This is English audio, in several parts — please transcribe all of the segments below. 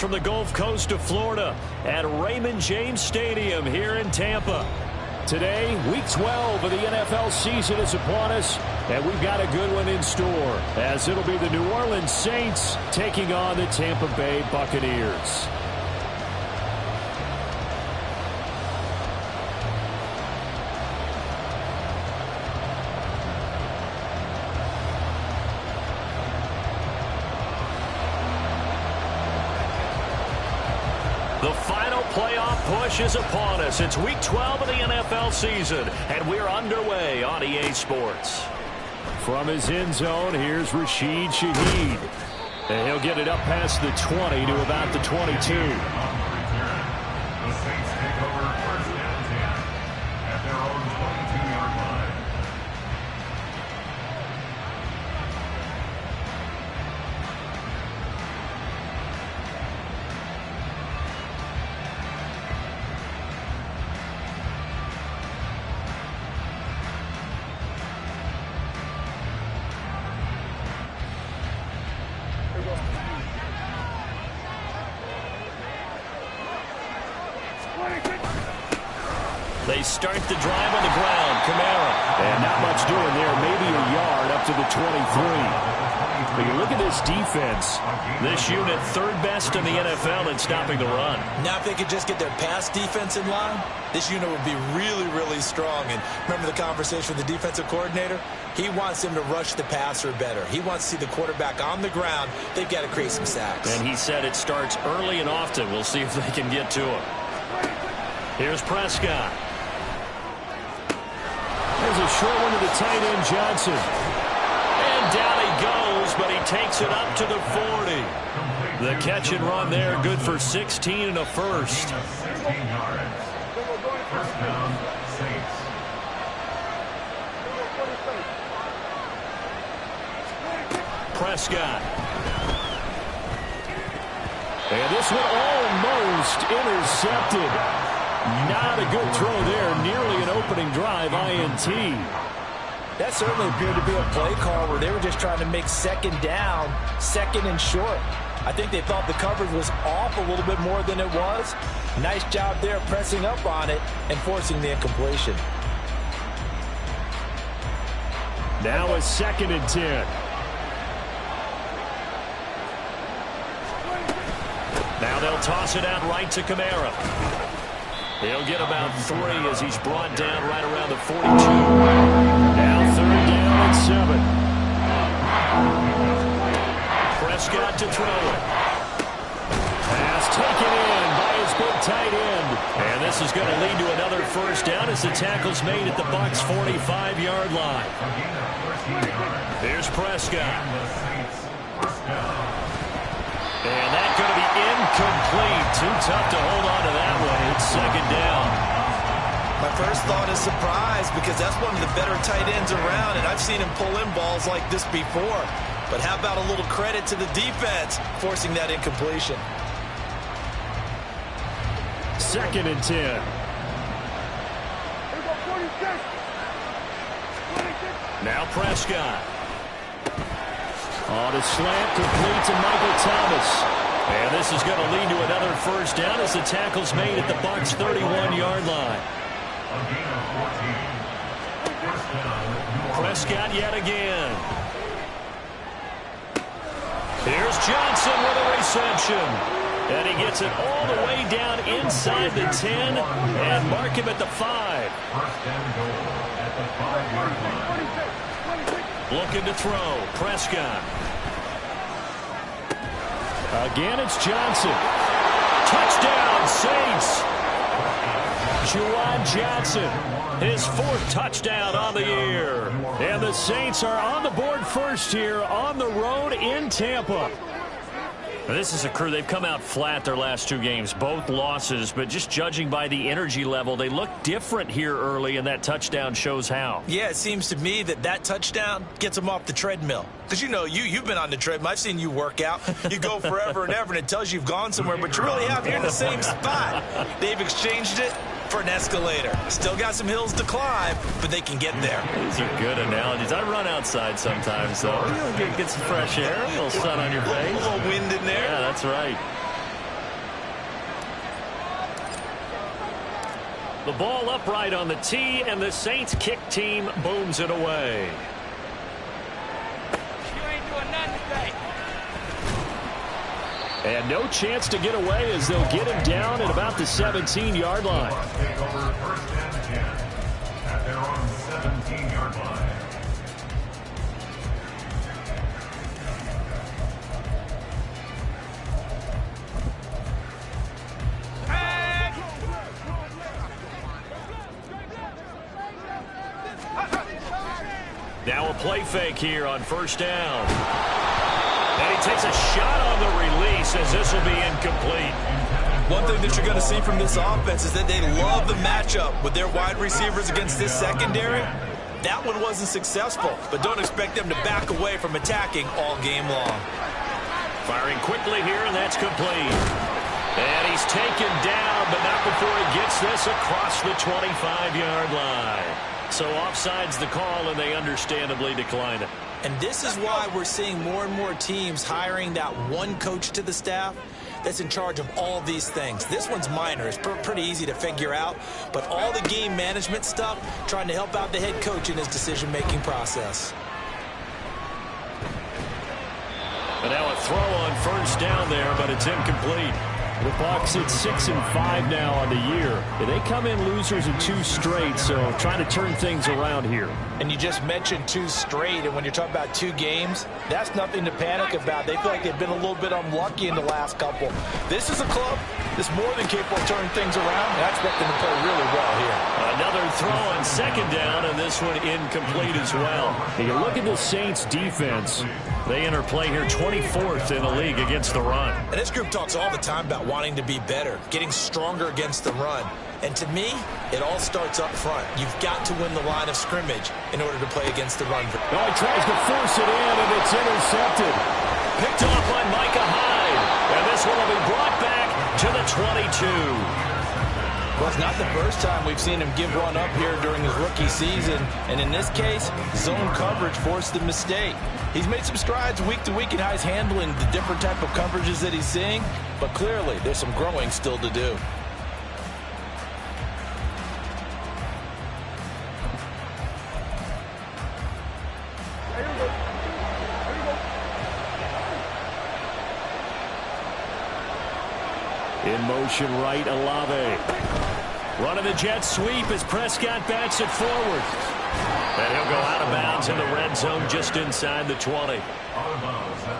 from the Gulf Coast of Florida at Raymond James Stadium here in Tampa. Today, Week 12 of the NFL season is upon us, and we've got a good one in store, as it'll be the New Orleans Saints taking on the Tampa Bay Buccaneers. The final playoff push is upon us. It's Week 12 of the NFL season, and we're underway on EA Sports. From his end zone, here's Rashid Shaheed. And he'll get it up past the 20 to about the 22. The Saints take over first and 10 at their own 22-yard line. They start the drive on the ground. Kamara. And not much doing there. Maybe a yard up to the 23. But you look at this defense. This unit, third best in the NFL in stopping the run. Now, if they could just get their pass defense in line, this unit would be really, really strong. And remember the conversation with the defensive coordinator? He wants them to rush the passer better. He wants to see the quarterback on the ground. They've got to create some sacks. And he said it starts early and often. We'll see if they can get to him. Here's Prescott. There's a short one to the tight end, Johnson. And down he goes, but he takes it up to the 40. The catch and run there, good for 16 and a first. 16 yards. First down, Saints. Prescott. And this one almost intercepted. Not a good throw there. Nearly an opening drive INT. That certainly appeared to be a play call where they were just trying to make second down, second and short. I think they thought the coverage was off a little bit more than it was. Nice job there pressing up on it and forcing the incompletion. Now a 2nd and 10. Now they'll toss it out right to Kamara. He'll get about 3 as he's brought down right around the 42. Now 3rd down and 7. Prescott to throw it. Pass taken in by his big tight end. And this is going to lead to another first down as the tackle's made at the Bucs' 45-yard line. Here's Prescott. And that's going to be incomplete. Too tough to hold on to that one. It's 2nd down. My first thought is surprise because that's one of the better tight ends around, and I've seen him pull in balls like this before. But how about a little credit to the defense forcing that incompletion? 2nd and 10. Now Prescott. On a slant, complete to Michael Thomas. And this is going to lead to another first down as the tackle's made at the Bucs' 31-yard line. Prescott yet again. Here's Johnson with a reception. And he gets it all the way down inside the 10 and mark him at the 5. First and goal at the 5-yard line. Looking to throw. Prescott. Again, it's Johnson. Touchdown, Saints. Juwan Johnson, his 4th touchdown on the year. And the Saints are on the board first here on the road in Tampa. This is a crew. They've come out flat their last 2 games, both losses, but just judging by the energy level, they look different here early, and that touchdown shows how. Yeah, it seems to me that touchdown gets them off the treadmill. Because, you know, you've been on the treadmill. I've seen you work out. You go forever and ever, and it tells you you've gone somewhere, but you really have. You're in the same spot. They've exchanged it for an escalator. Still got some hills to climb, but they can get there. These are good analogies. I run outside sometimes, though. You know, get some fresh air, a little sun on your face. A little wind in there. Yeah, that's right. The ball upright on the tee, and the Saints kick team booms it away. And no chance to get away as they'll get him down at about the 17-yard line. Take over first and 10 at their own 17-yard line. Now a play fake here on first down. And he takes a shot on the release as this will be incomplete. One thing that you're going to see from this offense is that they love the matchup with their wide receivers against this secondary. That one wasn't successful, but don't expect them to back away from attacking all game long. Firing quickly here, and that's complete. And he's taken down, but not before he gets this across the 25-yard line. So offside's the call, and they understandably decline it. And this is why we're seeing more and more teams hiring that one coach to the staff that's in charge of all these things. This one's minor. It's pretty easy to figure out. But all the game management stuff, trying to help out the head coach in his decision-making process. And now a throw on first down there, but it's incomplete. The Bucs at 6-5 now on the year. And they come in losers in 2 straight, so trying to turn things around here. And you just mentioned 2 straight, and when you're talking about 2 games, that's nothing to panic about. They feel like they've been a little bit unlucky in the last couple. This is a club that's more than capable of turning things around, and I expect them to play really well here. Another throw on second down, and this one incomplete as well. And you look at the Saints' defense. They enter play here 24th in the league against the run. And this group talks all the time about wanting to be better, getting stronger against the run. And to me, it all starts up front. You've got to win the line of scrimmage in order to play against the run. Oh, he tries to force it in, and it's intercepted. Picked off by Micah Hyde. And this one will be brought back to the 22. Well, it's not the first time we've seen him give one up here during his rookie season. And in this case, zone coverage forced the mistake. He's made some strides week to week in how he's handling the different type of coverages that he's seeing. But clearly, there's some growing still to do. In motion right, Olave. Running the jet sweep as Prescott bats it forward. And he'll go out of bounds in the red zone just inside the 20.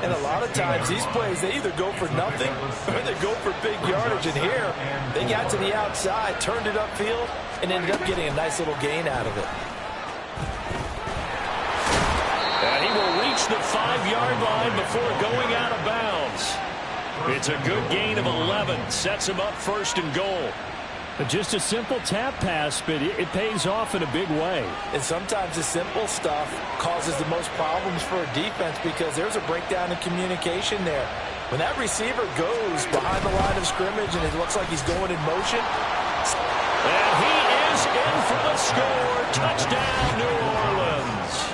And a lot of times these plays, they either go for nothing or they go for big yardage. And here, they got to the outside, turned it upfield, and ended up getting a nice little gain out of it. And he will reach the 5-yard line before going out of bounds. It's a good gain of 11. Sets him up first and goal. Just a simple tap pass, but it pays off in a big way. And sometimes the simple stuff causes the most problems for a defense because there's a breakdown in communication there. When that receiver goes behind the line of scrimmage and it looks like he's going in motion. And he is in for the score. Touchdown, New Orleans.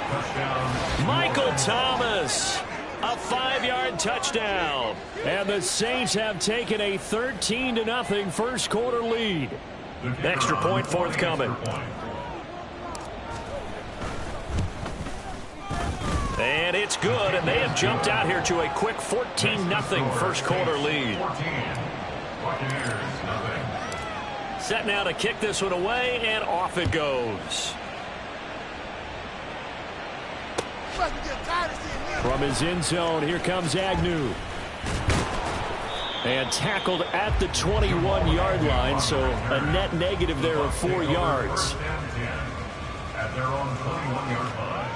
Michael Thomas. A 5-yard touchdown. And the Saints have taken a 13-0 first quarter lead. Extra point forthcoming. And it's good, and they have jumped out here to a quick 14-0 first quarter lead. Set now to kick this one away, and off it goes. From his end zone, here comes Agnew. And tackled at the 21-yard line, so a net negative there of 4 yards. At their own 21-yard line.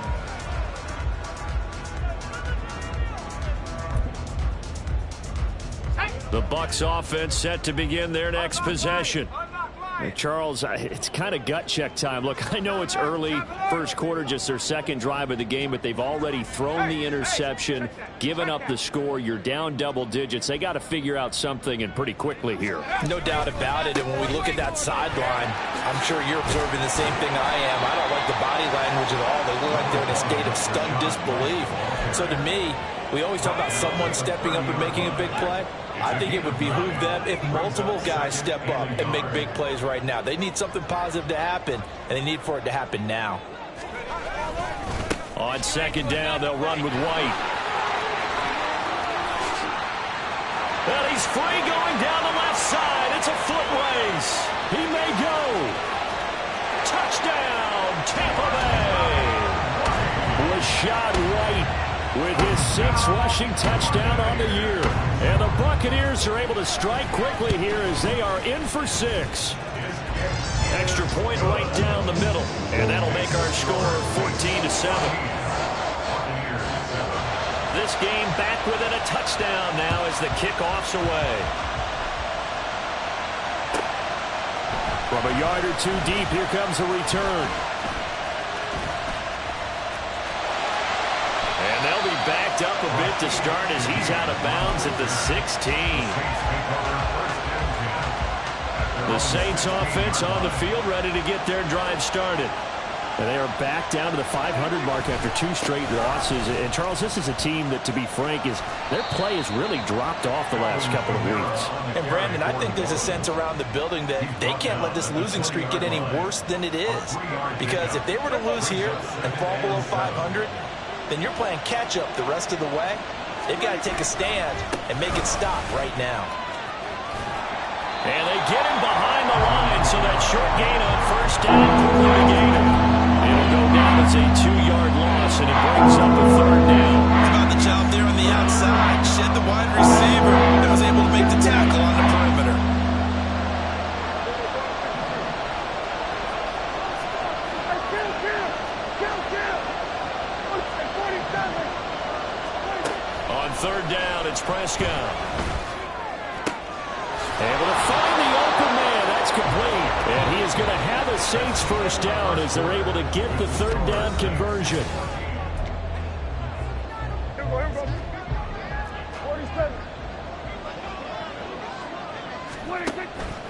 The Bucs offense set to begin their next possession. Charles, it's kind of gut check time. Look, I know it's early, first quarter, just their second drive of the game, but they've already thrown the interception, given up the score. You're down double digits. They got to figure out something, and pretty quickly here. No doubt about it, and when we look at that sideline, I'm sure you're observing the same thing I am. I don't like the body language at all. They look like they're in a state of stunned disbelief. So to me, we always talk about someone stepping up and making a big play. I think it would behoove them if multiple guys step up and make big plays right now. They need something positive to happen, and they need for it to happen now. On second down, they'll run with White. And he's free going down the left side. It's a foot race. He may go. Touchdown, Tampa Bay. Rashad White with his 6th rushing touchdown on the year. And the Buccaneers are able to strike quickly here as they are in for 6. Extra point right down the middle. And that'll make our score 14-7. This game back within a touchdown now as the kickoff's away. From a yard or 2 deep, here comes a return. And they'll be backed up a bit to start as he's out of bounds at the 16. The Saints offense on the field ready to get their drive started. And they are back down to the 500 mark after 2 straight losses. And, Charles, this is a team that, to be frank, their play has really dropped off the last couple of weeks. And, Brandon, I think there's a sense around the building that they can't let this losing streak get any worse than it is. Because if they were to lose here and fall below 500, then you're playing catch-up the rest of the way. They've got to take a stand and make it stop right now. And they get him behind the line, so that short gain on first down quickly negated. It'll go down as a 2-yard loss, and it brings up a 3rd down. How about the job there on the outside? Shed the wide receiver and was able to make the tackle on the perimeter. On 3rd down, it's Prescott. Able to find the open man. That's complete. And he is going to have a Saints first down as they're able to get the 3rd down conversion.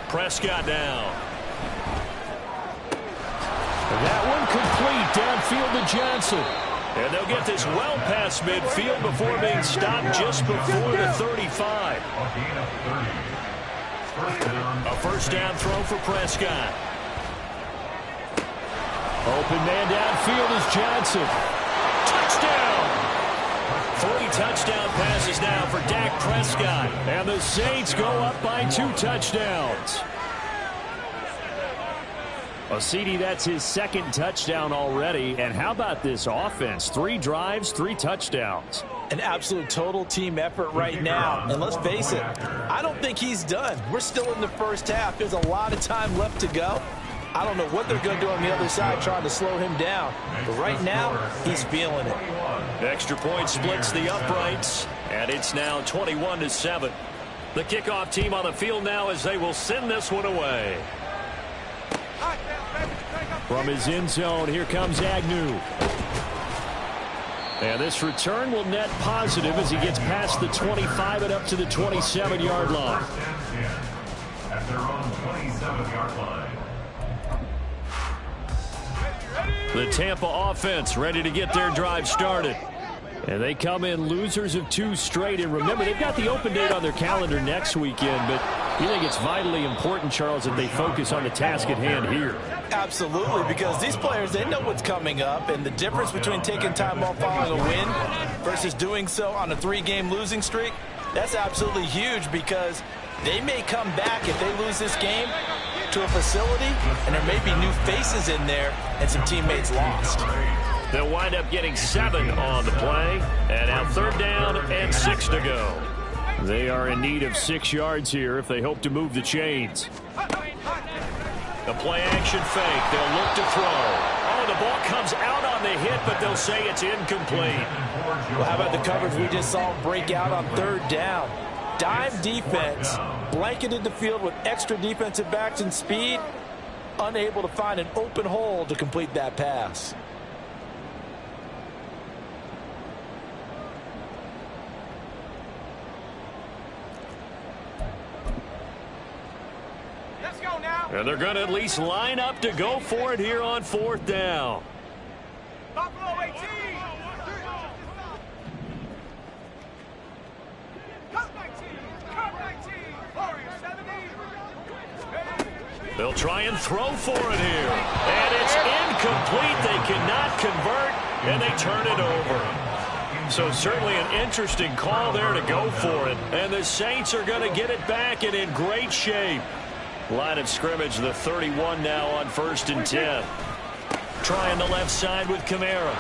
Prescott down. And that one complete downfield to Johnson. And they'll get this well past midfield before being stopped just before the 35. A first down throw for Prescott. Open man downfield is Johnson. Touchdown! 3 touchdown passes now for Dak Prescott. And the Saints go up by 2 touchdowns. Well, CD, that's his 2nd touchdown already. And how about this offense? 3 drives, 3 touchdowns. An absolute total team effort right now. And let's face it, I don't think he's done. We're still in the first half. There's a lot of time left to go. I don't know what they're going to do on the other side trying to slow him down. But right now, he's feeling it. Extra point splits the uprights. And it's now 21-7. The kickoff team on the field now as they will send this one away. From his end zone, here comes Agnew. And this return will net positive as he gets past the 25 and up to the 27-yard line. At their own 27-yard line. The Tampa offense ready to get their drive started. And they come in losers of 2 straight. And remember, they've got the open date on their calendar next weekend. But you think it's vitally important, Charles, that they focus on the task at hand here? Absolutely, because these players, they know what's coming up. And the difference between taking time off following a win versus doing so on a 3-game losing streak, that's absolutely huge because they may come back if they lose this game to a facility and there may be new faces in there and some teammates lost. They'll wind up getting 7 on the play. And now 3rd down and 6 to go. They are in need of 6 yards here if they hope to move the chains. The play action fake. They'll look to throw. Oh, the ball comes out on the hit, but they'll say it's incomplete. Well, how about the coverage we just saw break out on 3rd down? Dime defense, blanketed the field with extra defensive backs and speed, unable to find an open hole to complete that pass. And they're going to at least line up to go for it here on 4th down. Buffalo 18. They'll try and throw for it here. And it's incomplete. They cannot convert, and they turn it over. So certainly an interesting call there to go for it. And the Saints are going to get it back and in great shape. Line of scrimmage, the 31 now on 1st and 10. Trying the left side with Kamara.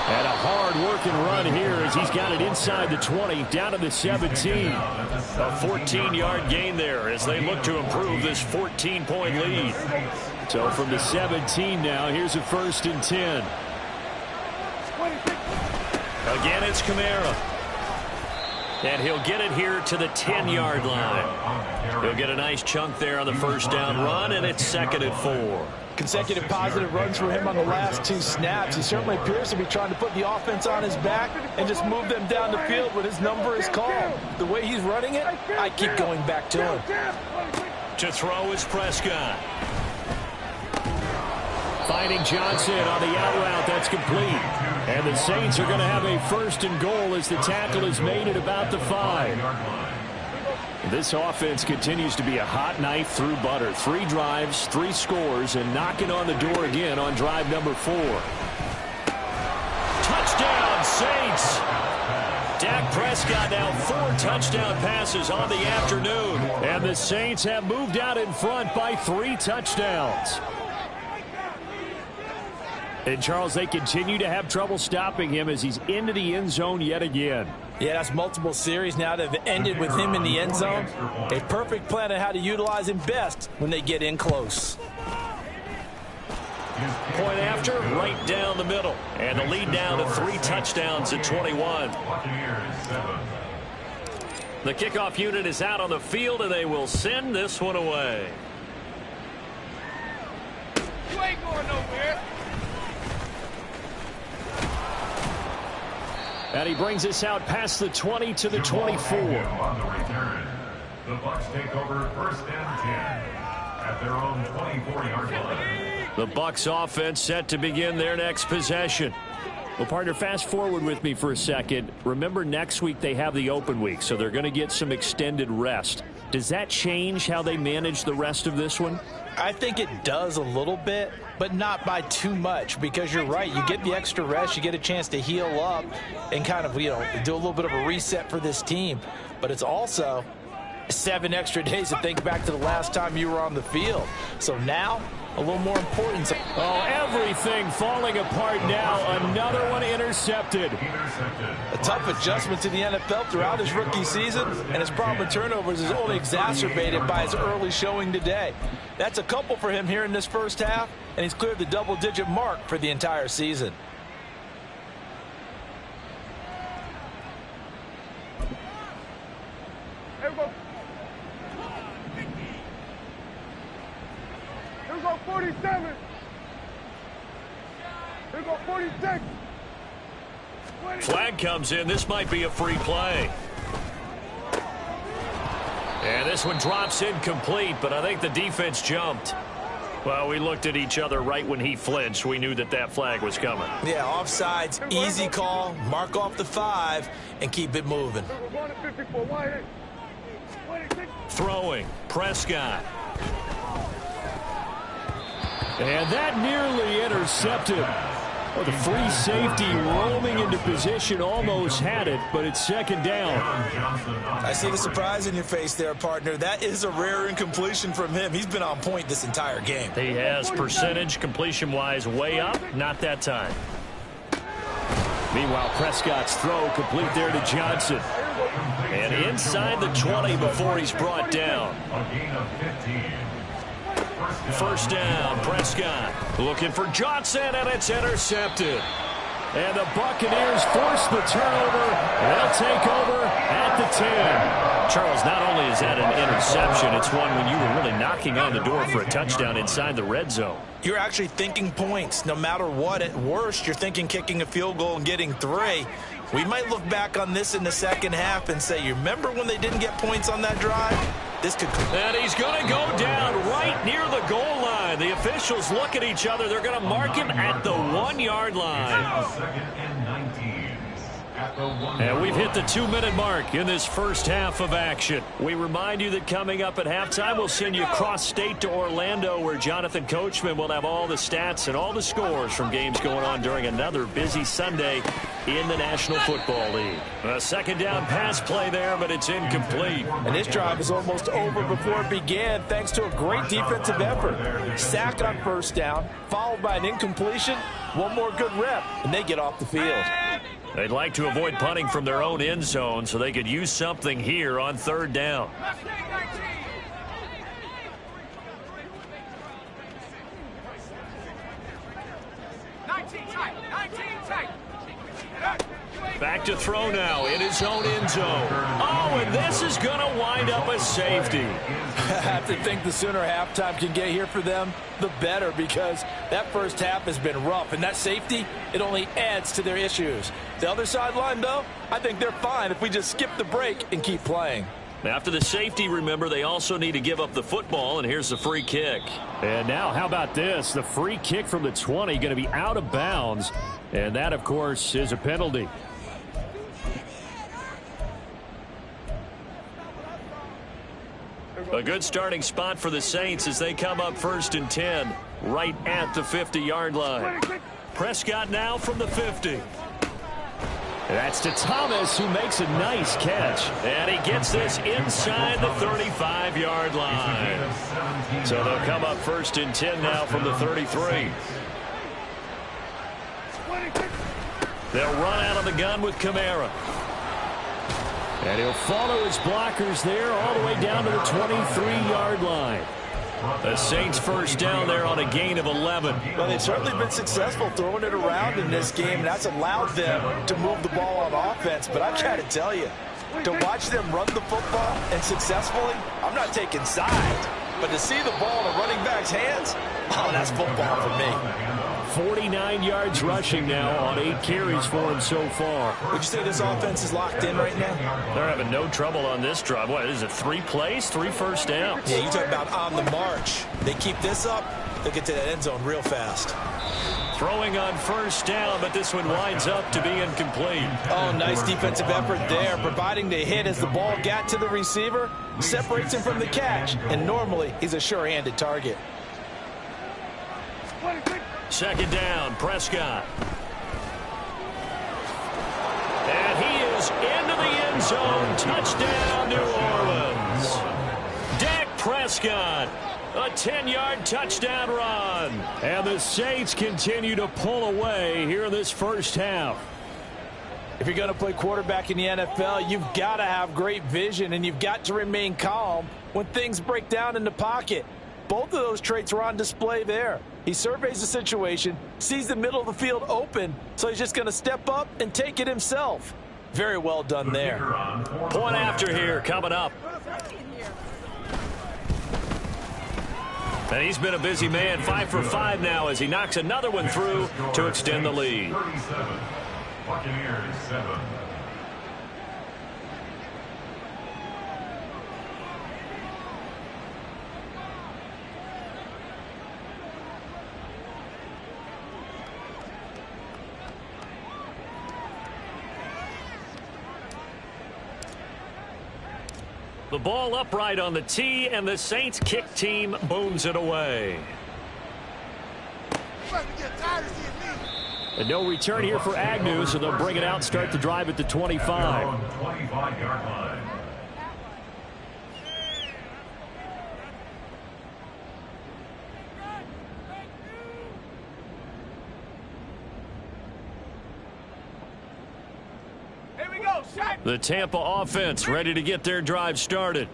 And a hard-working run here as he's got it inside the 20, down to the 17. A 14-yard gain there as they look to improve this 14-point lead. So from the 17 now, here's a 1st and 10. Again, it's Kamara. And he'll get it here to the 10-yard line. He'll get a nice chunk there on the first down run, and it's 2nd and 4. Consecutive positive runs for him on the last 2 snaps. He certainly appears to be trying to put the offense on his back and just move them down the field when his number is called. The way he's running it, I keep going back to him. To throw is Prescott. Finding Johnson on the out route. That's complete. And the Saints are going to have a 1st and goal as the tackle is made at about the 5. This offense continues to be a hot knife through butter. 3 drives, 3 scores, and knocking on the door again on drive number 4. Touchdown, Saints! Dak Prescott now 4 touchdown passes on the afternoon. And the Saints have moved out in front by 3 touchdowns. And, Charles, they continue to have trouble stopping him as he's into the end zone yet again. Yeah, that's multiple series now that have ended with him in the end zone. A perfect plan on how to utilize him best when they get in close. Point after, right down the middle. And the lead down to 3 touchdowns at 21. The kickoff unit is out on the field, and they will send this one away. You ain't going nowhere. And he brings us out past the 20 to the 24. On the return, the Bucs take over 1st and 10 at their own 24-yard line. The Bucs offense set to begin their next possession. Well, partner, fast forward with me for a second. Remember, next week they have the open week, so they're going to get some extended rest. Does that change how they manage the rest of this one? I think it does a little bit, but not by too much, because you're right. You get the extra rest, you get a chance to heal up and kind of, do a little bit of a reset for this team. But it's also 7 extra days to think back to the last time you were on the field. So now, a little more importance. Oh, everything falling apart now. Another one intercepted. A tough adjustment to the NFL throughout his rookie season, and his problem with turnovers is only exacerbated by his early showing today. That's a couple for him here in this first half, and he's cleared the double-digit mark for the entire season. Here we go. Here we go, 47. Here we go, 46. Flag comes in. This might be a free play. And this one drops incomplete, but I think the defense jumped. Well, we looked at each other right when he flinched. We knew that that flag was coming. Yeah, offsides, easy call, mark off the 5, and keep it moving. Throwing, Prescott. And that nearly intercepted. Oh, the free safety roaming into position almost had it, but it's 2nd down. I see the surprise in your face there, partner. That is a rare incompletion from him. He's been on point this entire game. He has percentage completion-wise way up, not that time. Meanwhile, Prescott's throw complete there to Johnson. And inside the 20 before he's brought down. A gain of 15. 1st down, Prescott looking for Johnson, and it's intercepted. And the Buccaneers force the turnover. They'll take over at the 10. Charles, not only is that an interception, it's one when you were really knocking on the door for a touchdown inside the red zone. You're actually thinking points. No matter what, at worst, you're thinking kicking a field goal and getting 3. We might look back on this in the second half and say, you remember when they didn't get points on that drive? This could. And he's going to go down right near the goal line. The officials look at each other. They're going to mark him at the 1-yard line. 2nd and 19 at at the 1. And we've hit the 2-minute mark in this first half of action. We remind you that coming up at halftime, we'll send you cross-state to Orlando, where Jonathan Coachman will have all the stats and all the scores from games going on during another busy Sunday in the National Football League. A second down pass play there, but it's incomplete. And this drive is almost over before it began, thanks to a great defensive effort. Sack on first down, followed by an incompletion, one more good rep, and they get off the field. They'd like to avoid punting from their own end zone so they could use something here on third down. Back to throw now in his own end zone. Oh, and this is going to wind up a safety. I have to think the sooner halftime can get here for them, the better, because that first half has been rough, and that safety, it only adds to their issues. The other sideline, though, I think they're fine if we just skip the break and keep playing. After the safety, remember, they also need to give up the football, and here's the free kick. And now, how about this? The free kick from the 20 going to be out of bounds, and that, of course, is a penalty. A good starting spot for the Saints as they come up 1st and 10, right at the 50-yard line. Prescott now from the 50. That's to Thomas, who makes a nice catch. And he gets this inside the 35-yard line. So they'll come up 1st and 10 now from the 33. They'll run out of the gun with Kamara. And he'll follow his blockers there all the way down to the 23-yard line. The Saints first down there on a gain of 11. Well, they've certainly been successful throwing it around in this game, and that's allowed them to move the ball on offense. But I've got to tell you, to watch them run the football and successfully, I'm not taking sides. But to see the ball in a running back's hands, oh, that's football for me. 49 yards rushing now on 8 carries for him so far. Would you say this offense is locked in right now? They're having no trouble on this drive. What is it, 3 plays, 3 first downs? Yeah, you talk about on the march. They keep this up, they'll get to that end zone real fast. Throwing on first down, but this one winds up to be incomplete. Oh, nice defensive effort there, providing the hit as the ball got to the receiver, separates him from the catch, and normally he's a sure-handed target. Second down, Prescott. And he is into the end zone. Touchdown, New Orleans. Dak Prescott, a 10-yard touchdown run. And the Saints continue to pull away here in this first half. If you're going to play quarterback in the NFL, you've got to have great vision, and you've got to remain calm when things break down in the pocket. Both of those traits were on display there. He surveys the situation, sees the middle of the field open, so he's just going to step up and take it himself. Very well done there. Point after here coming up. And he's been a busy man, 5 for 5 now as he knocks another one through to extend the lead. 37, Buccaneers 7. The ball upright on the tee, and the Saints kick team booms it away. And no return here for Agnew, so they'll bring it out and start the drive at the 25. 25-yard line. The Tampa offense ready to get their drive started.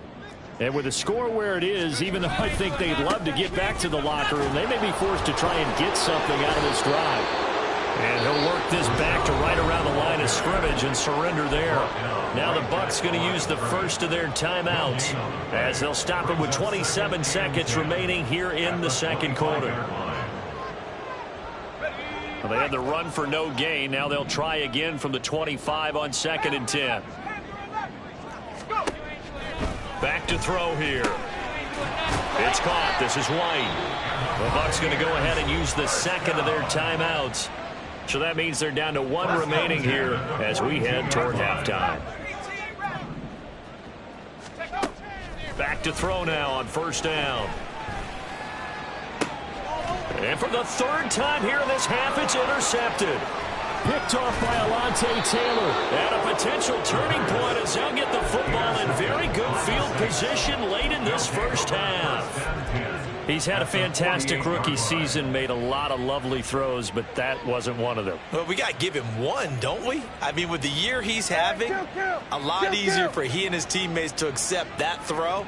And with the score where it is, even though I think they'd love to get back to the locker room, they may be forced to try and get something out of this drive. And he'll work this back to right around the line of scrimmage and surrender there. Now the Bucs going to use the first of their timeouts as they'll stop it with 27 seconds remaining here in the second quarter. Well, they had the run for no gain. Now they'll try again from the 25 on 2nd and 10. Back to throw here. It's caught. This is White. The Bucs going to go ahead and use the second of their timeouts So that means they're down to 1 remaining here as we head toward halftime. Back to throw now on first down. And for the 3rd time here in this half, it's intercepted. Picked off by Alontae Taylor. And a potential turning point as they'll get the football in very good field position late in this first half. He's had a fantastic rookie season, made a lot of lovely throws, but that wasn't one of them. Well, we got to give him one, don't we? I mean, with the year he's having, a lot easier for he and his teammates to accept that throw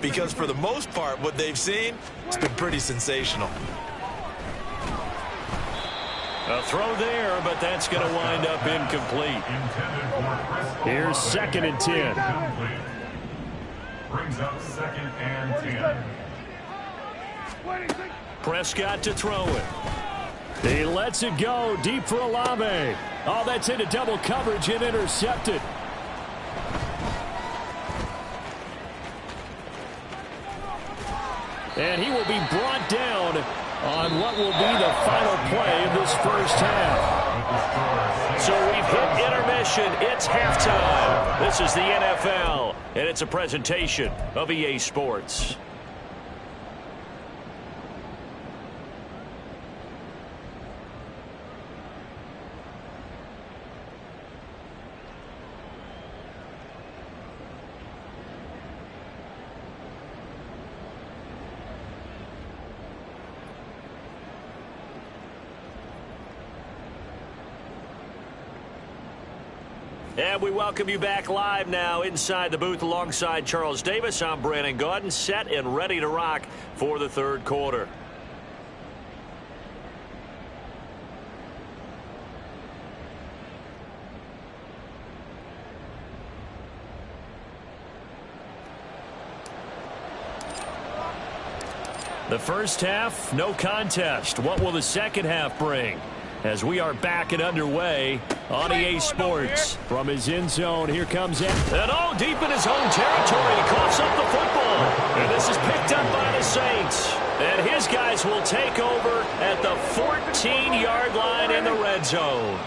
because for the most part, what they've seen, it's been pretty sensational. A throw there, but that's going to wind up incomplete. Here's 2nd and 10. Brings up 2nd and 10. Prescott to throw it. He lets it go deep for Olave. Oh, that's into double coverage and intercepted. And he will be brought down on what will be the final play of this first half. So we've hit intermission. It's halftime. This is the NFL, and it's a presentation of EA Sports. And we welcome you back live now inside the booth alongside Charles Davis. I'm Brandon Gaudin, set and ready to rock for the 3rd quarter. The first half, no contest. What will the second half bring? As we are back and underway on EA Sports. From his end zone, here comes it. And deep in his own territory, he coughs up the football. And this is picked up by the Saints. And his guys will take over at the 14-yard line in the red zone.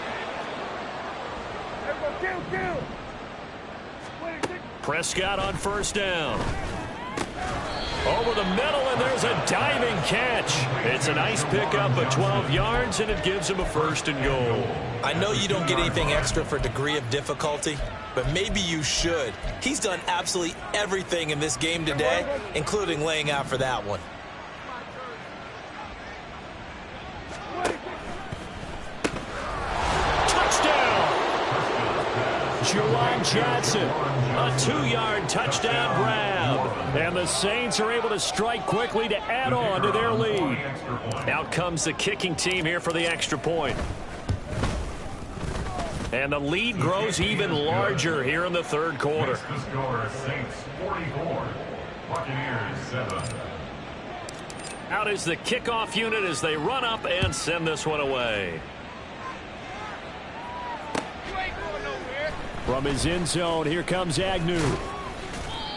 Prescott on first down. Over the middle, and there's a diving catch. It's a nice pickup of 12 yards, and it gives him a 1st and goal. I know you don't get anything extra for degree of difficulty, but maybe you should. He's done absolutely everything in this game today, including laying out for that one. Juwan Johnson, a 2-yard touchdown grab. And the Saints are able to strike quickly to add on to their lead. Out comes the kicking team here for the extra point. And the lead grows even larger here in the 3rd quarter. The score, Saints 44, Buccaneers 7. Out is the kickoff unit as they run up and send this one away. From his end zone, here comes Agnew.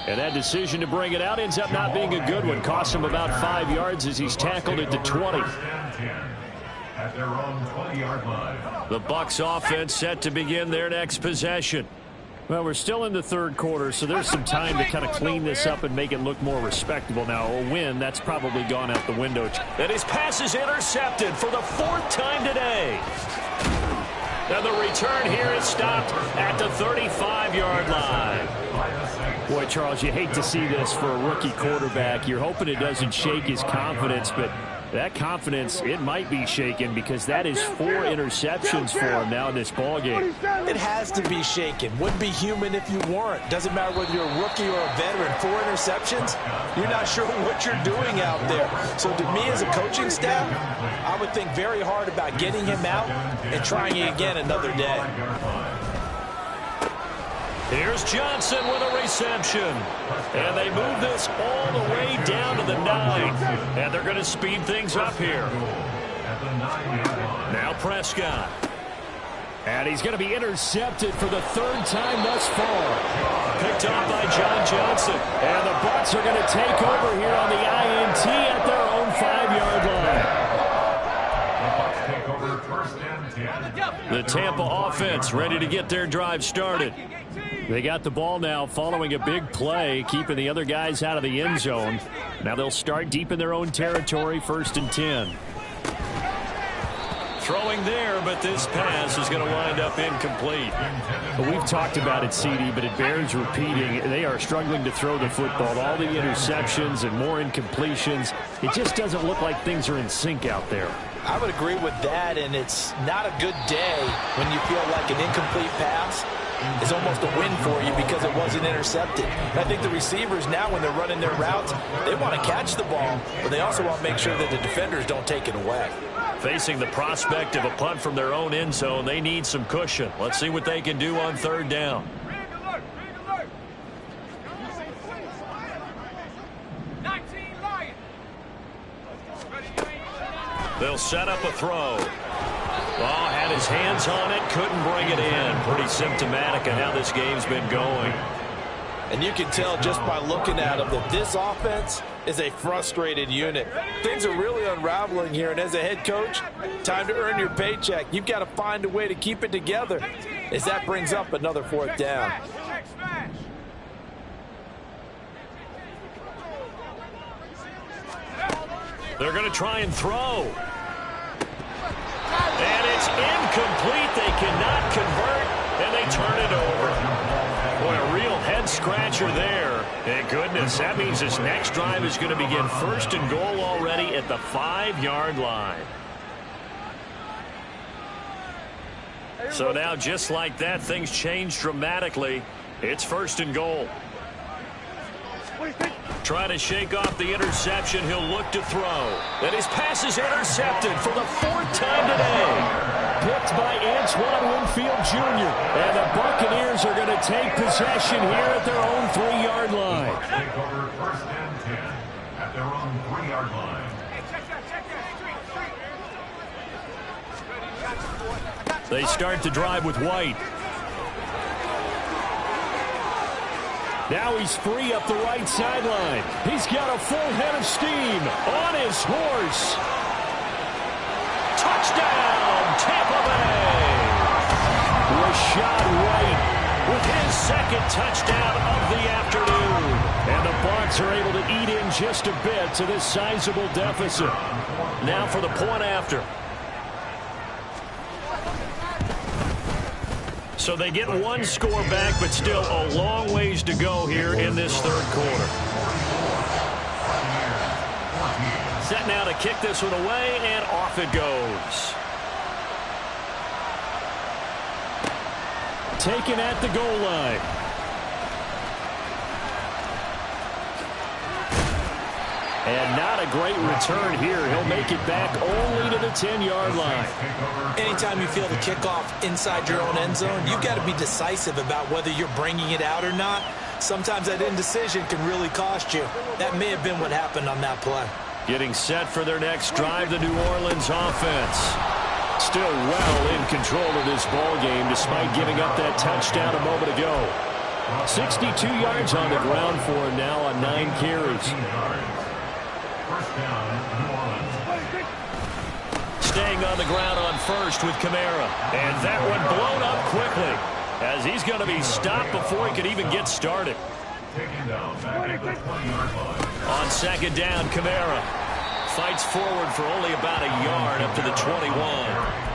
And that decision to bring it out ends up not being a good one. Cost him about 5 yards as he's tackled at the 20. At their own 20-yard line. The Bucs offense set to begin their next possession. Well, we're still in the 3rd quarter, so there's some time to kind of clean this up and make it look more respectable. Now, a win, that's probably gone out the window. And his pass is intercepted for the 4th time today. And the return here is stopped at the 35-yard line. Boy, Charles, you hate to see this for a rookie quarterback. You're hoping it doesn't shake his confidence, but that confidence, it might be shaken because that is 4 interceptions for him now in this ballgame. It has to be shaken. Wouldn't be human if you weren't. Doesn't matter whether you're a rookie or a veteran. 4 interceptions, you're not sure what you're doing out there. So to me as a coaching staff, I would think very hard about getting him out and trying it again another day. Here's Johnson with a reception. And they move this all the way down to the 9. And they're going to speed things up here. Now Prescott. And he's going to be intercepted for the 3rd time thus far. Picked off by John Johnson. And the Bucs are going to take over here on the INT at their own 5-yard line. The Bucs take over 1st and and 10. The Tampa offense ready to get their drive started. They got the ball now following a big play, keeping the other guys out of the end zone. Now they'll start deep in their own territory, 1st and 10. Throwing there, but this pass is going to wind up incomplete. Well, we've talked about it, CD, but it bears repeating. They are struggling to throw the football. All the interceptions and more incompletions. It just doesn't look like things are in sync out there. I would agree with that, and it's not a good day when you feel like an incomplete pass is almost a win for you because it wasn't intercepted. I think the receivers now, when they're running their routes, they want to catch the ball, but they also want to make sure that the defenders don't take it away. Facing the prospect of a punt from their own end zone, they need some cushion. Let's see what they can do on 3rd down. They'll set up a throw. Oh, had his hands on it, couldn't bring it in. Pretty symptomatic of how this game's been going. And you can tell just by looking at them that this offense is a frustrated unit. Things are really unraveling here, and as a head coach, time to earn your paycheck. You've got to find a way to keep it together as that brings up another 4th down. They're going to try and throw. And it's incomplete. They cannot convert, and they turn it over. Boy, a real head-scratcher there. Thank goodness. That means this next drive is going to begin 1st and goal already at the 5-yard line. So now, just like that, things change dramatically. It's 1st and goal. Trying to shake off the interception. He'll look to throw. And his pass is intercepted for the 4th time today. Picked by Antoine Winfield Jr. And the Buccaneers are going to take possession here at their own 3-yard line. Take over 1st and 10 at their own 3-yard line. They start the drive with White. Now he's free up the right sideline. He's got a full head of steam on his horse. Touchdown, Tampa Bay. Rashad White with his 2nd touchdown of the afternoon. And the Bucs are able to eat in just a bit to this sizable deficit. Now for the point after. So they get one score back, but still a long ways to go here in this 3rd quarter. Set now to kick this one away, and off it goes. Taken at the goal line. And not a great return here. He'll make it back only to the 10-yard line. Anytime you feel the kickoff inside your own end zone, you've got to be decisive about whether you're bringing it out or not. Sometimes that indecision can really cost you. That may have been what happened on that play. Getting set for their next drive, the New Orleans offense. Still well in control of this ball game despite giving up that touchdown a moment ago. 62 yards on the ground for him now on 9 carries. Staying on the ground on 1st with Kamara. And that one blown up quickly as he's going to be stopped before he could even get started. On 2nd down, Kamara fights forward for only about a yard up to the 21.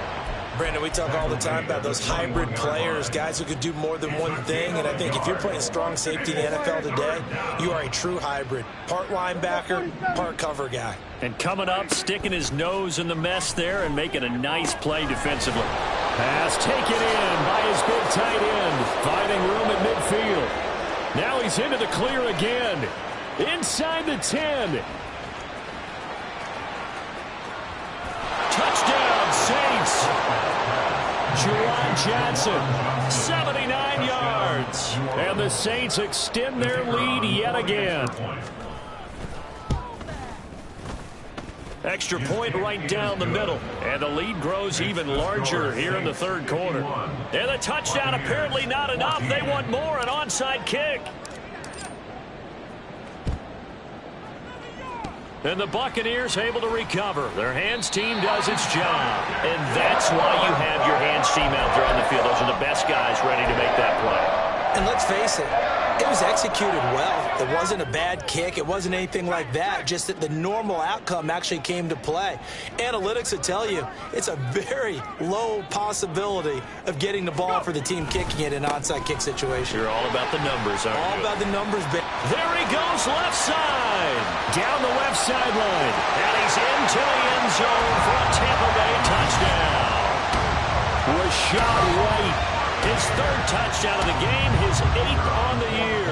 Brandon, we talk all the time about those hybrid players, guys who could do more than one thing, and I think if you're playing strong safety in the NFL today, you are a true hybrid. Part linebacker, part cover guy. And coming up, sticking his nose in the mess there and making a nice play defensively. Pass taken in by his big tight end, finding room at midfield. Now he's into the clear again, inside the 10. Touchdown, Saints. Juwan Johnson, 79 yards. And the Saints extend their lead yet again. Extra point right down the middle. And the lead grows even larger here in the 3rd quarter. And the touchdown apparently not enough. They want more, an onside kick. And the Buccaneers able to recover. Their hands team does its job. And that's why you have your hands team out there on the field. Those are the best guys ready to make that play. And let's face it, it was executed well. It wasn't a bad kick. It wasn't anything like that. Just that the normal outcome actually came to play. Analytics will tell you it's a very low possibility of getting the ball for the team kicking it in an onside kick situation. You're all about the numbers, aren't you? All about the numbers, baby. There he goes, left side. Down the left sideline. And he's into the end zone for a Tampa Bay touchdown. Was shot right. His third touchdown of the game, his 8th on the year.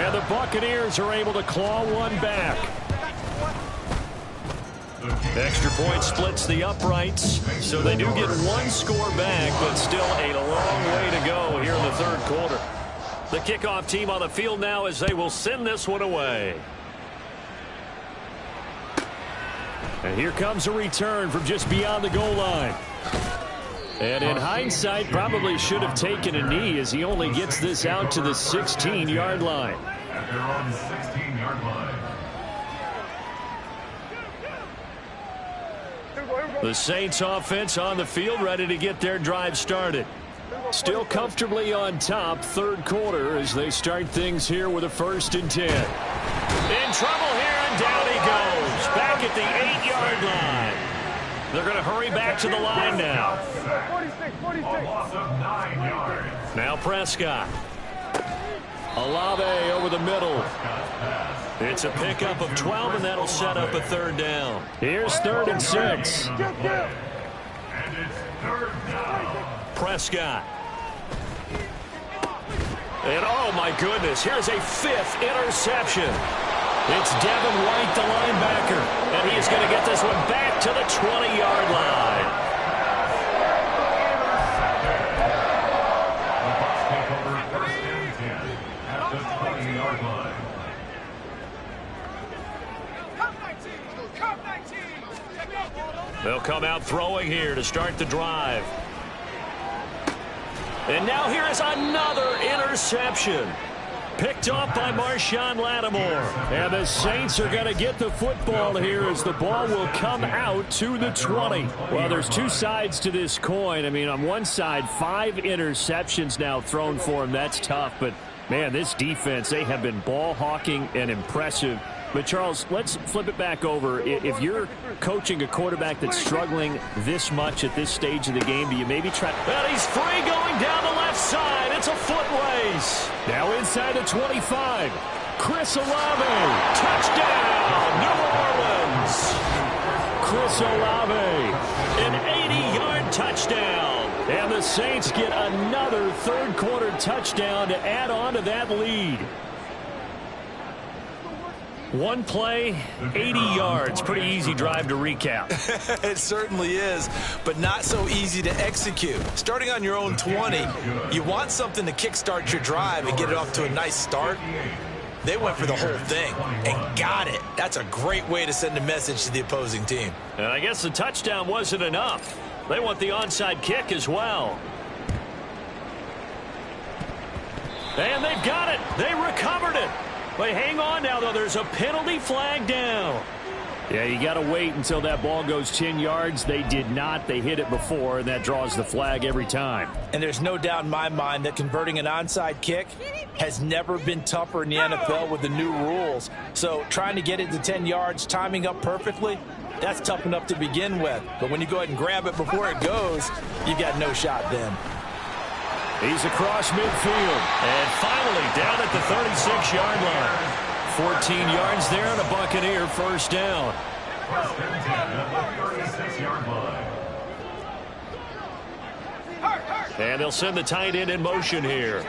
And the Buccaneers are able to claw one back. Extra point splits the uprights, so they do get one score back, but still a long way to go here in the third quarter. The kickoff team on the field now as they will send this one away. And here comes a return from just beyond the goal line. And in hindsight, probably should have taken a knee as he only gets this out to the 16-yard line. At their own 16-yard line. The Saints offense on the field ready to get their drive started. Still comfortably on top, third quarter as they start things here with a 1st and 10. In trouble here, and down he goes. Back at the 8-yard line. They're going to hurry back to the line now. 46. A loss of 9 yards. Now Prescott. Olave over the middle. It's a pickup of 12, and that'll set up a 3rd down. Here's 3rd and 6. And it's 3rd down. Prescott. And oh my goodness, here's a 5th interception. It's Devin White, the linebacker, and he's going to get this one back to the 20-yard line. The Bucs take over 1st and 10 at the 20-yard line. They'll come out throwing here to start the drive. And now here is another interception. Picked off by Marshawn Lattimore. And the Saints are going to get the football here as the ball will come out to the 20. Well, there's two sides to this coin. I mean, on one side, 5 interceptions now thrown for him. That's tough. But, man, this defense, they have been ball hawking and impressive. But, Charles, let's flip it back over. If you're coaching a quarterback that's struggling this much at this stage of the game, do you maybe try? And he's free going down the left side. It's a foot race. Now inside the 25. Chris Olave. Touchdown, New Orleans. Chris Olave. An 80-yard touchdown. And the Saints get another third-quarter touchdown to add on to that lead. One play, 80 yards. Pretty easy drive to recap. It certainly is, but not so easy to execute. Starting on your own 20, you want something to kickstart your drive and get it off to a nice start. They went for the whole thing and got it. That's a great way to send a message to the opposing team. And I guess the touchdown wasn't enough. They want the onside kick as well. And they've got it. They recovered it. They hang on now, though. There's a penalty flag down. Yeah, you got to wait until that ball goes 10 yards. They did not. They hit it before, and that draws the flag every time. And there's no doubt in my mind that converting an onside kick has never been tougher in the NFL with the new rules. So trying to get it to 10 yards, timing up perfectly, that's tough enough to begin with. But when you go ahead and grab it before it goes, you got no shot then. He's across midfield. And finally down at the 36-yard line. 14 yards there and a Buccaneer first down. First and 10 at the 36-yard line. And they'll send the tight end in motion here.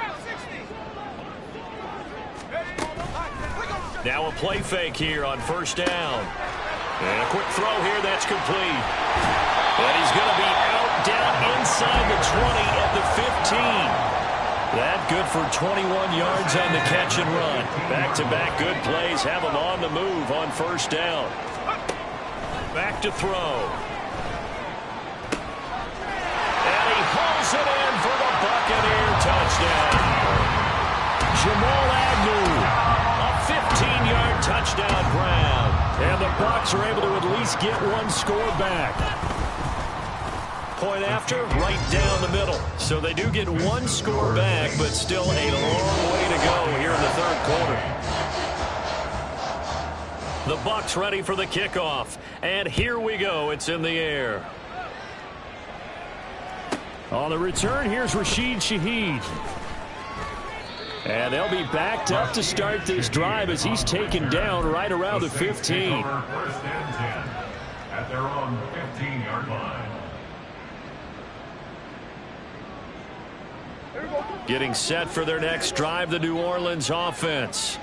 Now a play fake here on first down. And a quick throw here that's complete. And he's going to be out down inside the 20 at the 15. That good for 21 yards on the catch and run. Back-to-back good plays have him on the move on first down. Back to throw. And he hauls it in for the Buccaneer touchdown. Jamal Agnew, a 15-yard touchdown grab. And the Bucs are able to at least get one score back. Point after, right down the middle. So they do get one score back, but still a long way to go here in the third quarter. The Bucs ready for the kickoff. And here we go. It's in the air. On the return, here's Rashid Shaheed. And they'll be backed up to start this drive as he's taken down right around the 15. First and 10 at their own 15-yard line. Getting set for their next drive, the New Orleans offense.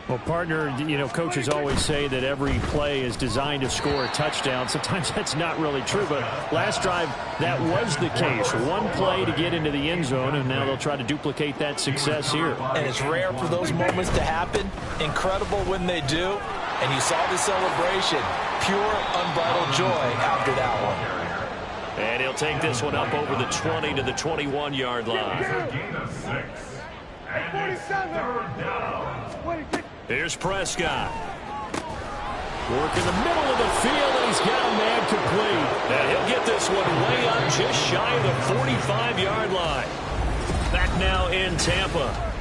Well, partner, you know, coaches always say that every play is designed to score a touchdown. Sometimes that's not really true, but last drive, that was the case. One play to get into the end zone, and now they'll try to duplicate that success here. And it's rare for those moments to happen. Incredible when they do. And you saw the celebration. Pure, unbridled joy after that one. And he'll take this one up over the 20 to the 21-yard line. Gain of 6. And it's third down. Here's Prescott. Work in the middle of the field, and he's got a man complete. And he'll get this one way up just shy of the 45-yard line. Back now in Tampa.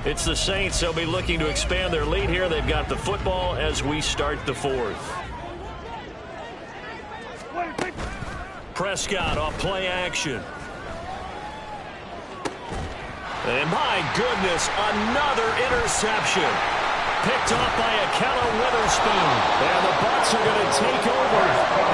It's the Saints. They'll be looking to expand their lead here. They've got the football as we start the fourth. Prescott off play action. And my goodness, another interception. Picked off by Akella Witherspoon. And the Bucs are going to take over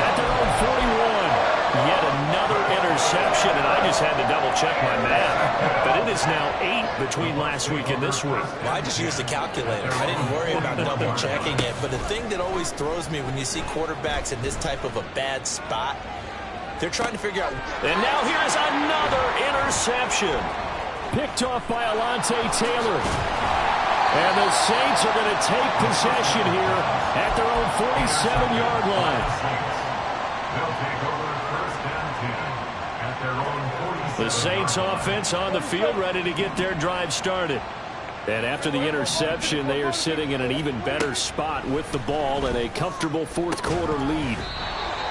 at their own 41. Yet another interception, and I just had to double-check my math. But it is now 8 between last week and this week. Well, I just used a calculator. I didn't worry about double-checking it. But the thing that always throws me when you see quarterbacks in this type of a bad spot, they're trying to figure out. And now here's another interception. Picked off by Alontae Taylor. And the Saints are going to take possession here at their own 47-yard line. They'll take over first and 10 at their own 47. The Saints offense on the field ready to get their drive started. And after the interception, they are sitting in an even better spot with the ball and a comfortable fourth quarter lead.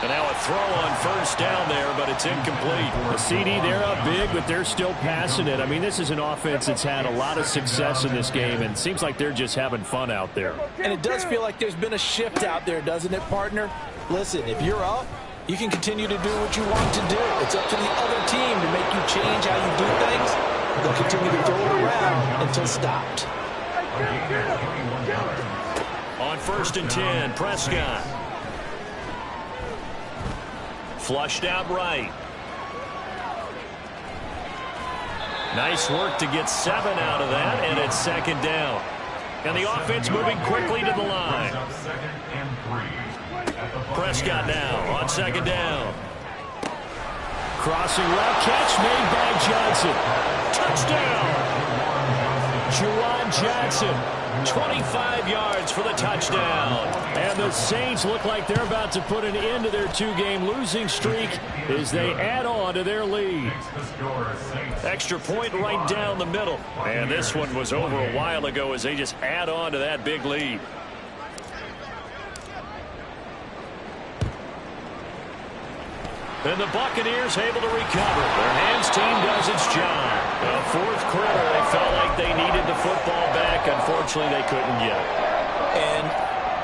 And now a throw on first down there, but it's incomplete. The CD, they're up big, but they're still passing it. I mean, this is an offense that's had a lot of success in this game, and it seems like they're just having fun out there. And it does feel like there's been a shift out there, doesn't it, partner? Listen, if you're up, you can continue to do what you want to do. It's up to the other team to make you change how you do things. They'll continue to throw it around until stopped. On first and 10, Prescott. Flushed out right. Nice work to get 7 out of that, and it's second down. And the offense moving quickly to the line. Prescott now on second down. Crossing route catch made by Johnson. Touchdown! Juwan Johnson. 25 yards for the touchdown. And the Saints look like they're about to put an end to their 2-game losing streak as they add on to their lead. Extra point right down the middle. And this one was over a while ago as they just add on to that big lead. And the Buccaneers able to recover. Their hands team does its job. The fourth quarter, they felt like they needed the football back. Unfortunately, they couldn't get it. And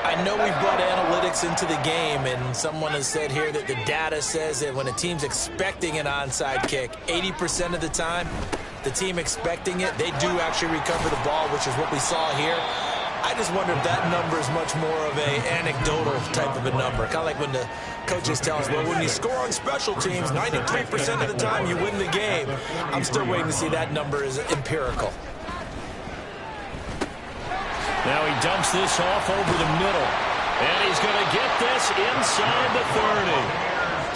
I know we brought analytics into the game, and someone has said here that the data says that when a team's expecting an onside kick, 80% of the time, the team expecting it, they do actually recover the ball, which is what we saw here. I just wonder if that number is much more of a anecdotal type of a number. Kind of like when the coaches tell us, well, when you score on special teams, 93% of the time you win the game. I'm still waiting to see that number is empirical. Now he dumps this off over the middle. And he's going to get this inside the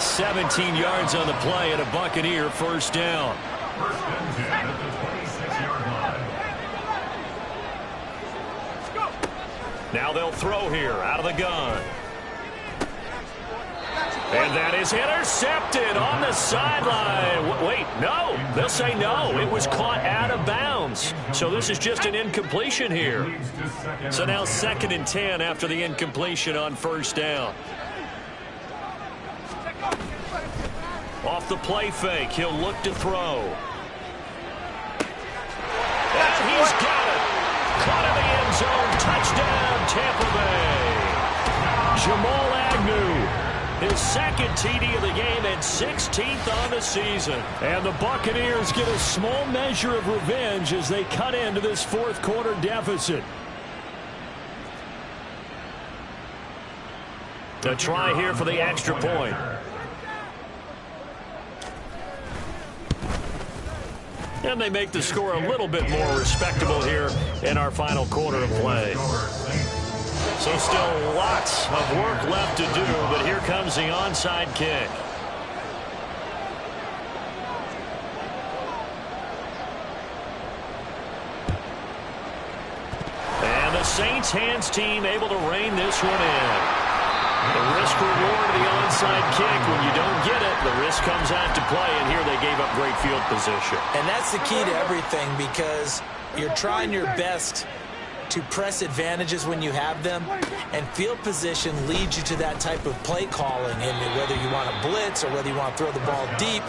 30. 17 yards on the play and a Buccaneer first down. First and 10 at the 26-yard line. Now they'll throw here out of the gun. And that is intercepted on the sideline. Wait, no. They'll say no. It was caught out of bounds. So this is just an incompletion here. So now 2nd and 10 after the incompletion on 1st down. Off the play fake, he'll look to throw. And he's got it. Caught in the end zone. Touchdown, Tampa Bay. Jamal Agnew, his 2nd TD of the game and 16th on the season. And the Buccaneers get a small measure of revenge as they cut into this 4th quarter deficit. A try here for the extra point. And they make the score a little bit more respectable here in our final quarter of play. So still lots of work left to do, but here comes the onside kick. And the Saints hands team able to rein this one in. The risk-reward of the onside kick. When you don't get it, the risk comes out to play, and here they gave up great field position. And that's the key to everything, because you're trying your best to press advantages when you have them, and field position leads you to that type of play calling. And whether you want to blitz or whether you want to throw the ball deep,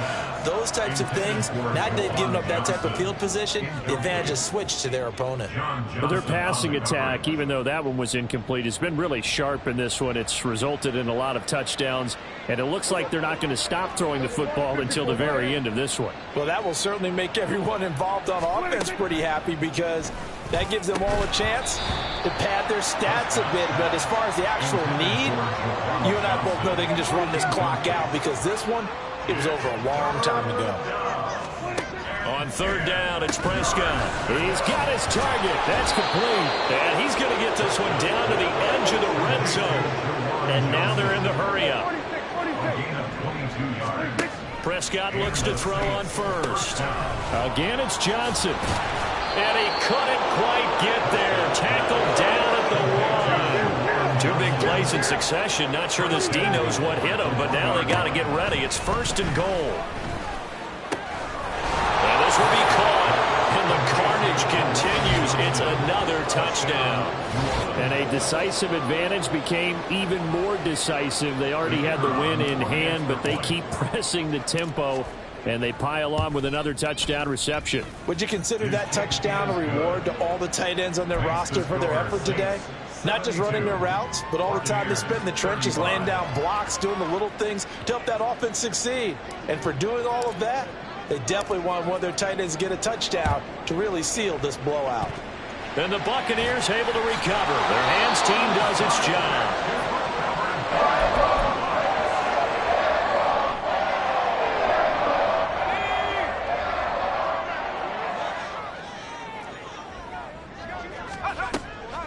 those types of things, now that they've given up that type of field position, the advantage is switched to their opponent. But their passing attack, even though that one was incomplete, has been really sharp in this one. It's resulted in a lot of touchdowns, and it looks like they're not going to stop throwing the football until the very end of this one. Well, that will certainly make everyone involved on offense pretty happy, because that gives them all a chance to pad their stats a bit. But as far as the actual need, you and I both know they can just run this clock out, because this one, it was over a long time ago. On 3rd down, it's Prescott. He's got his target. That's complete. And he's going to get this one down to the edge of the red zone. And now they're in the hurry-up. Prescott looks to throw on 1st. Again, it's Johnson. And he couldn't quite get there. Tackled down at the 1. 2 big plays in succession. Not sure this D knows what hit him, but now they got to get ready. It's 1st and goal. And this will be caught. And the carnage continues. It's another touchdown. And a decisive advantage became even more decisive. They already had the win in hand, but they keep pressing the tempo, and they pile on with another touchdown reception. Would you consider that touchdown a reward to all the tight ends on their roster for their effort today? Not just running their routes, but all the time they spent in the trenches, laying down blocks, doing the little things to help that offense succeed. And for doing all of that, they definitely want one of their tight ends to get a touchdown to really seal this blowout. And the Buccaneers able to recover. Their hands team does its job.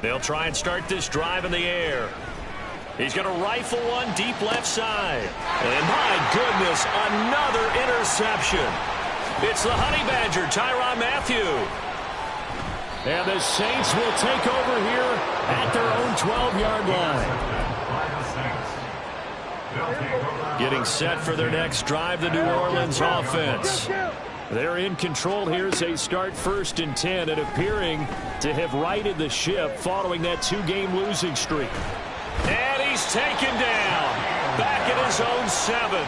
They'll try and start this drive in the air. He's going to rifle one deep left side. And my goodness, another interception. It's the Honey Badger, Tyrann Mathieu. And the Saints will take over here at their own 12-yard line. Getting set for their next drive, the New Orleans offense. They're in control here as they start 1st and 10, and appearing to have righted the ship following that 2-game losing streak. And he's taken down back at his own 7.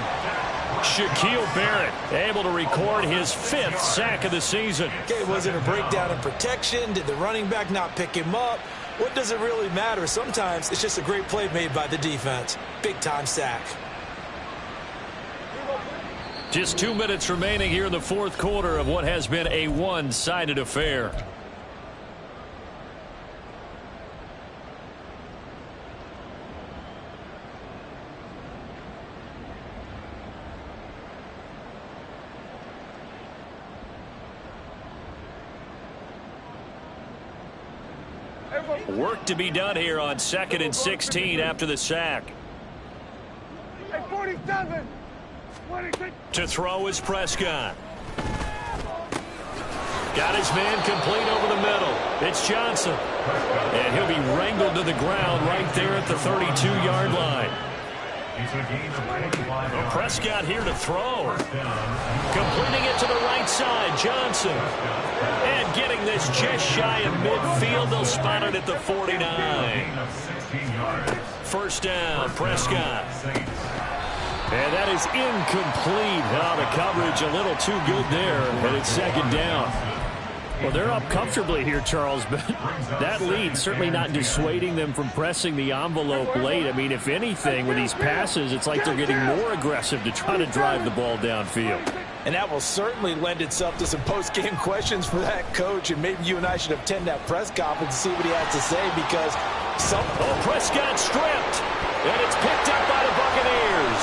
Shaquille Barrett able to record his 5th sack of the season. Okay, was it a breakdown in protection? Did the running back not pick him up? What does it really matter? Sometimes it's just a great play made by the defense. Big-time sack. Just 2 minutes remaining here in the 4th quarter of what has been a one-sided affair. Work to be done here on 2nd and 16 after the sack. Hey, 47. To throw is Prescott. Got his man complete over the middle. It's Johnson. And he'll be wrangled to the ground right there at the 32-yard line. It's a gain of 25 yards. Prescott here to throw. Completing it to the right side, Johnson. And getting this just shy of midfield. They'll spot it at the 49. Gain of 16 yards. First down, Prescott. And that is incomplete. Oh, the coverage a little too good there, and it's second down. Well, they're up comfortably here, Charles, but that lead certainly not dissuading them from pressing the envelope late. I mean, if anything, with these passes, it's like they're getting more aggressive to try to drive the ball downfield. And that will certainly lend itself to some post-game questions for that coach, and maybe you and I should attend that press conference and see what he has to say, because Prescott stripped, and it's picked up by the Buccaneers.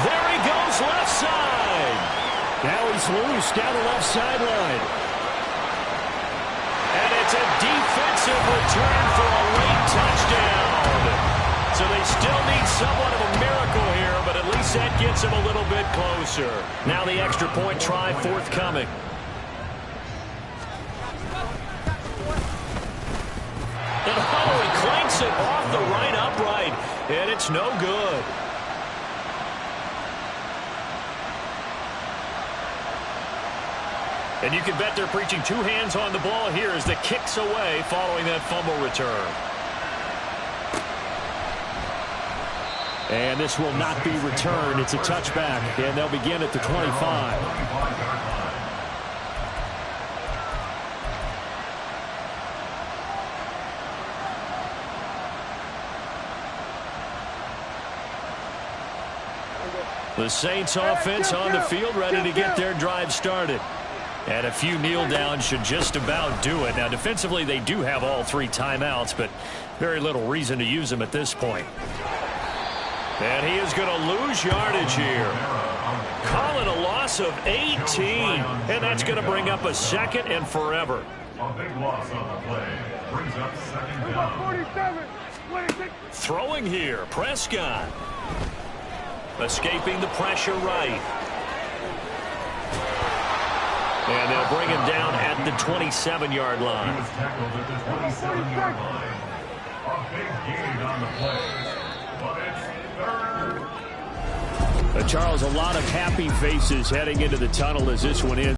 There he goes, left side. Now he's loose down the left sideline. And it's a defensive return for a late touchdown. So they still need somewhat of a miracle here, but at least that gets them a little bit closer. Now the extra point try forthcoming. And he clanks it off the right upright, and it's no good. And you can bet they're preaching two hands on the ball here as the kick's away following that fumble return. And this will not be returned. It's a touchback, and they'll begin at the 25. The Saints offense on the field, ready to get their drive started. And a few kneel downs should just about do it. Now, defensively, they do have all three timeouts, but very little reason to use them at this point. And he is going to lose yardage here. Call it a loss of 18. And that's going to bring up a second and forever. A big loss on the play. Brings up second down. 47, 26. Throwing here, Prescott. Escaping the pressure right. And they'll bring him down at the 27-yard He line. was tackled at the 27-yard line. A big gain on the play. But it's third. Charles, a lot of happy faces heading into the tunnel as this one ends.